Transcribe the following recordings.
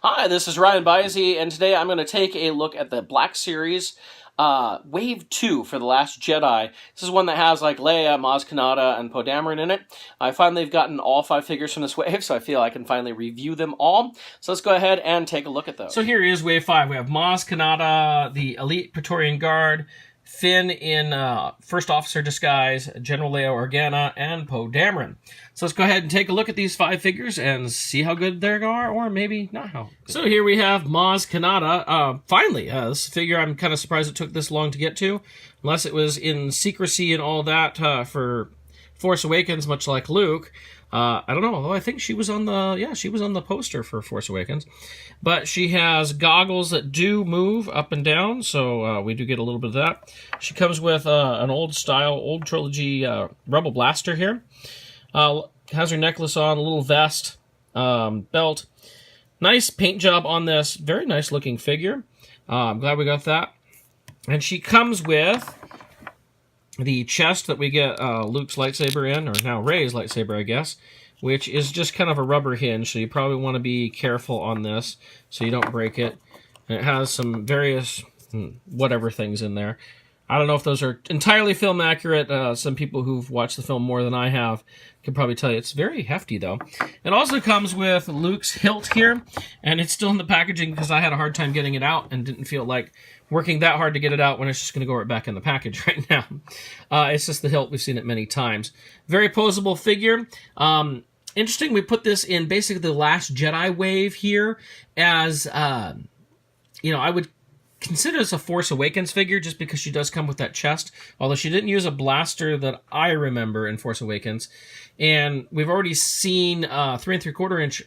Hi, this is MrByZ, and today I'm going to take a look at the Black Series Wave 2 for The Last Jedi. This is one that has like Leia, Maz, and Poe Dameron in it. I find they've gotten all 5 figures from this wave, so I feel I can finally review them all. So let's go ahead and take a look at those. So here is Wave 5. We have Maz Kanata, the Elite Praetorian Guard, Finn in First Officer disguise, General Leia Organa, and Poe Dameron. So let's go ahead and take a look at these 5 figures and see how good they are, or maybe not how good. So here we have Maz Kanata. Finally, this figure I'm kind of surprised it took this long to get to, unless it was in secrecy and all that for Force Awakens, much like Luke. I don't know, although I think she was on the poster for Force Awakens. But she has goggles that do move up and down, so we do get a little bit of that. She comes with an old trilogy Rebel blaster here. Has her necklace on, a little vest, belt. Nice paint job on this. Very nice looking figure. I'm glad we got that. And she comes with the chest that we get Luke's lightsaber in, or now Rey's lightsaber, I guess, which is just kind of a rubber hinge, so you probably want to be careful on this so you don't break it. And it has some various whatever things in there. I don't know if those are entirely film accurate. Some people who've watched the film more than I have can probably tell you it's very hefty, though. It also comes with Luke's hilt here, and it's still in the packaging because I had a hard time getting it out and didn't feel like working that hard to get it out when it's just going to go right back in the package right now. It's just the hilt. We've seen it many times. Very posable figure. Interesting, we put this in basically the Last Jedi wave here as, I would consider this a Force Awakens figure just because she does come with that chest, although she didn't use a blaster that I remember in Force Awakens. And we've already seen 3 3/4 inch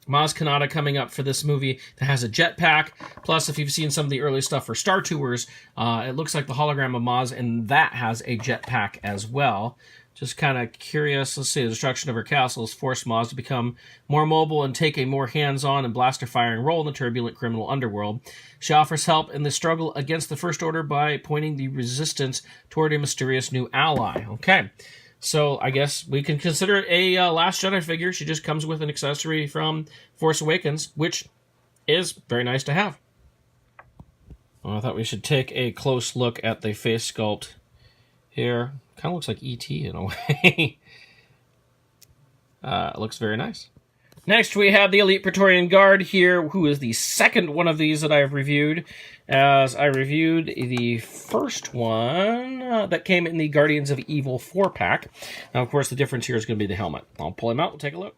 Maz Kanata coming up for this movie that has a jetpack. Plus, if you've seen some of the early stuff for Star Tours, it looks like the hologram of Maz, and that has a jetpack as well. Just kind of curious. Let's see. The destruction of her castle has forced Maz to become more mobile and take a more hands-on and blaster-firing role in the turbulent criminal underworld. She offers help in the struggle against the First Order by pointing the resistance toward a mysterious new ally. Okay. So I guess we can consider it a Last Jedi figure. She just comes with an accessory from Force Awakens, which is very nice to have. Well, I thought we should take a close look at the face sculpt here. Kind of looks like E.T. in a way. It looks very nice. Next, we have the Elite Praetorian Guard here, who is the second one of these that I've reviewed, as I reviewed the first one that came in the Guardians of Evil 4-pack. Now, of course, the difference here is going to be the helmet. I'll pull him out. We'll take a look.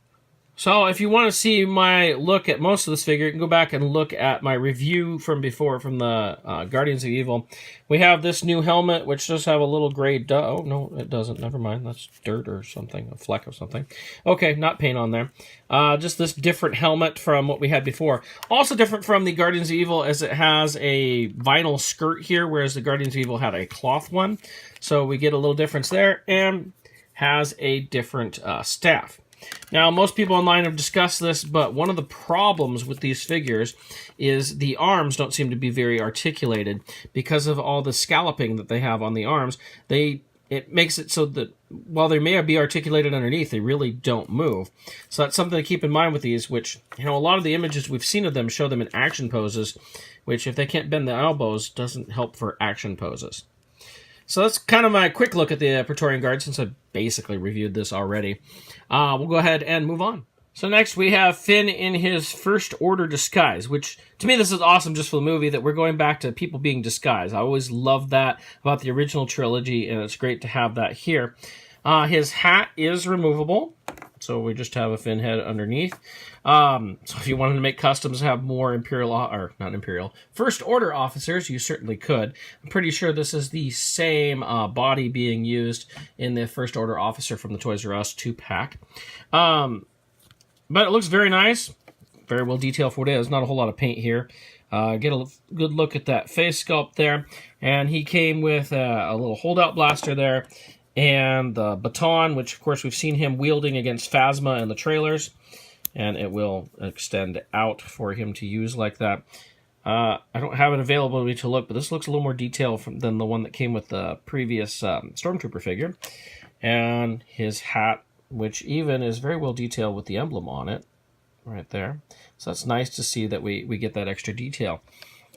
So, if you want to see my look at most of this figure, you can go back and look at my review from before, from the Guardians of Evil. We have this new helmet, which does have a little gray oh, no, it doesn't. Never mind. That's dirt or something, a fleck of something. Okay, not paint on there. Just this different helmet from what we had before. Also different from the Guardians of Evil, as it has a vinyl skirt here, whereas the Guardians of Evil had a cloth one. So we get a little difference there, and has a different staff. Now, most people online have discussed this, but one of the problems with these figures is the arms don't seem to be very articulated because of all the scalloping that they have on the arms. It makes it so that while they may be articulated underneath, they really don't move. So that's something to keep in mind with these, which, a lot of the images we've seen of them show them in action poses, which if they can't bend the elbows, doesn't help for action poses. So that's kind of my quick look at the Praetorian Guard, since I basically reviewed this already. We'll go ahead and move on. So next we have Finn in his First Order disguise, which, to me, this is awesome just for the movie, that we're going back to people being disguised. I always loved that about the original trilogy, and it's great to have that here. His hat is removable, so we just have a Finn head underneath. So if you wanted to make customs have more First Order officers, you certainly could. I'm pretty sure this is the same body being used in the First Order officer from the Toys R Us 2-pack. But it looks very nice. Very well detailed for what it is. Not a whole lot of paint here. Get a good look at that face sculpt there. And he came with a little holdout blaster there. And the baton, which of course we've seen him wielding against Phasma in the trailers. And it will extend out for him to use like that. I don't have it available to me to look, but this looks a little more detailed than the one that came with the previous Stormtrooper figure. And his hat, which even is very well detailed with the emblem on it. right there. So that's nice to see that we get that extra detail.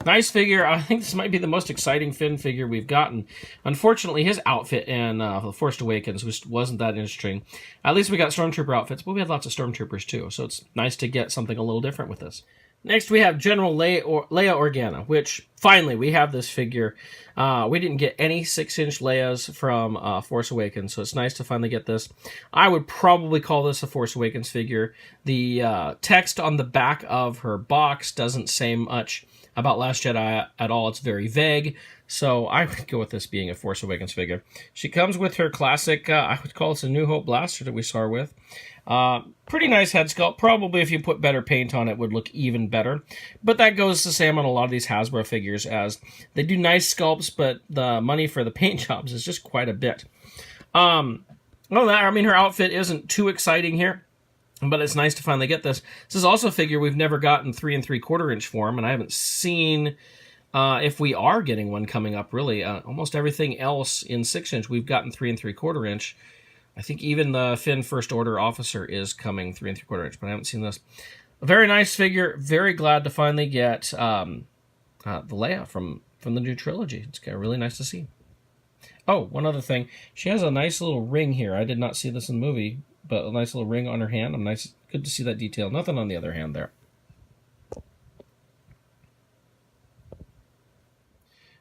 Nice figure. I think this might be the most exciting Finn figure we've gotten. Unfortunately, his outfit in The Force Awakens wasn't that interesting. At least we got Stormtrooper outfits, but we had lots of Stormtroopers too, so it's nice to get something a little different with this. Next, we have General Leia Organa, which, finally, we have this figure. We didn't get any 6-inch Leias from Force Awakens, so it's nice to finally get this. I would probably call this a Force Awakens figure. The text on the back of her box doesn't say much about Last Jedi at all. It's very vague, so I would go with this being a Force Awakens figure. She comes with her classic, I would call this a New Hope blaster that we saw her with. Pretty nice head sculpt. Probably if you put better paint on it would look even better. But that goes the same on a lot of these Hasbro figures, as they do nice sculpts, but the money for the paint jobs is just quite a bit. Well, I mean, her outfit isn't too exciting here, but it's nice to finally get this. This is also a figure we've never gotten 3 3/4 inch form, and I haven't seen if we are getting one coming up, really. Almost everything else in 6-inch we've gotten 3 3/4 inch. I think even the Finn First Order officer is coming 3 3/4 inch, but I haven't seen this. A very nice figure. Very glad to finally get the Leia from the new trilogy. It's really nice to see. Oh, one other thing. She has a nice little ring here. I did not see this in the movie, but a nice little ring on her hand. Good to see that detail. Nothing on the other hand there.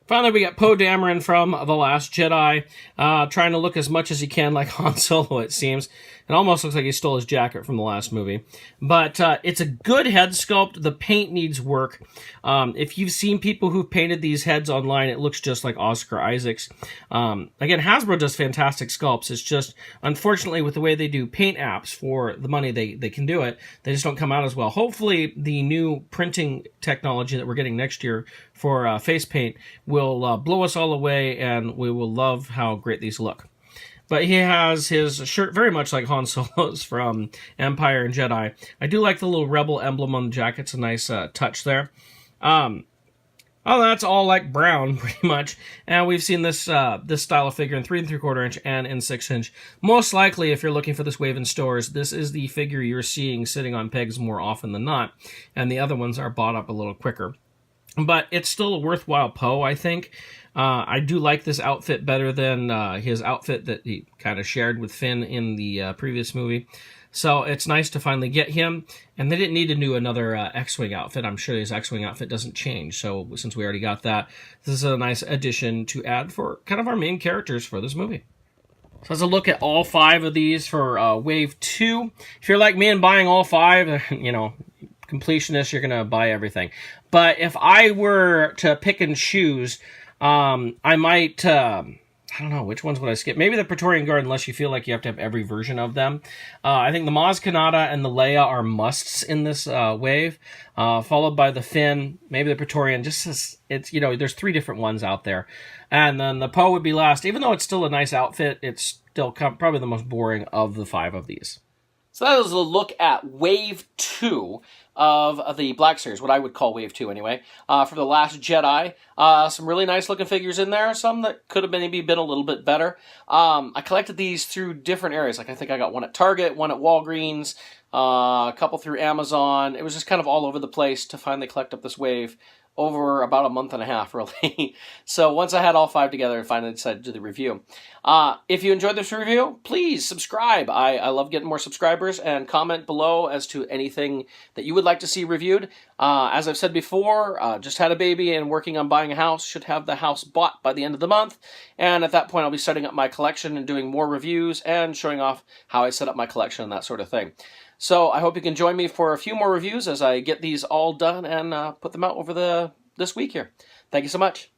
Finally, we got Poe Dameron from The Last Jedi, trying to look as much as he can like Han Solo, it seems. It almost looks like he stole his jacket from the last movie. But it's a good head sculpt. The paint needs work. If you've seen people who've painted these heads online, it looks just like Oscar Isaac's. Again, Hasbro does fantastic sculpts. It's just, unfortunately, with the way they do paint apps for the money they can do it, they just don't come out as well. Hopefully, the new printing technology that we're getting next year for face paint will blow us all away, and we will love how great these look. But he has his shirt very much like Han Solo's from Empire and Jedi. I do like the little Rebel emblem on the jacket. It's a nice touch there. That's all like brown, pretty much. And we've seen this this style of figure in 3 3/4 inch and in 6-inch. Most likely, if you're looking for this wave in stores, this is the figure you're seeing sitting on pegs more often than not. And the other ones are bought up a little quicker. But it's still a worthwhile Poe, I think. I do like this outfit better than his outfit that he kind of shared with Finn in the previous movie. So it's nice to finally get him. And they didn't need to do another X-Wing outfit. I'm sure his X-Wing outfit doesn't change. So since we already got that, this is a nice addition to add for kind of our main characters for this movie. So let's look at all 5 of these for Wave 2. If you're like me and buying all 5, completionist, you're going to buy everything. But if I were to pick and choose, I might, I don't know, which ones would I skip? Maybe the Praetorian Guard, unless you feel like you have to have every version of them. I think the Maz Kanata and the Leia are musts in this wave, followed by the Finn, maybe the Praetorian, just as it's, there's 3 different ones out there. And then the Poe would be last. Even though it's still a nice outfit, it's still probably the most boring of the 5 of these. So that was a look at Wave 2 of the Black Series, what I would call Wave 2 anyway, for The Last Jedi. Some really nice looking figures in there, some that could have maybe been a little bit better. I collected these through different areas. Like I think I got one at Target, one at Walgreens, a couple through Amazon. It was just kind of all over the place to finally collect up this wave over about a month and a half, really. So once I had all 5 together, I finally decided to do the review. If you enjoyed this review, please subscribe. I love getting more subscribers, and comment below as to anything that you would like to see reviewed. As I've said before, just had a baby and working on buying a house. Should have the house bought by the end of the month. And at that point, I'll be setting up my collection and doing more reviews and showing off how I set up my collection and that sort of thing. So I hope you can join me for a few more reviews as I get these all done and put them out over this week here. Thank you so much.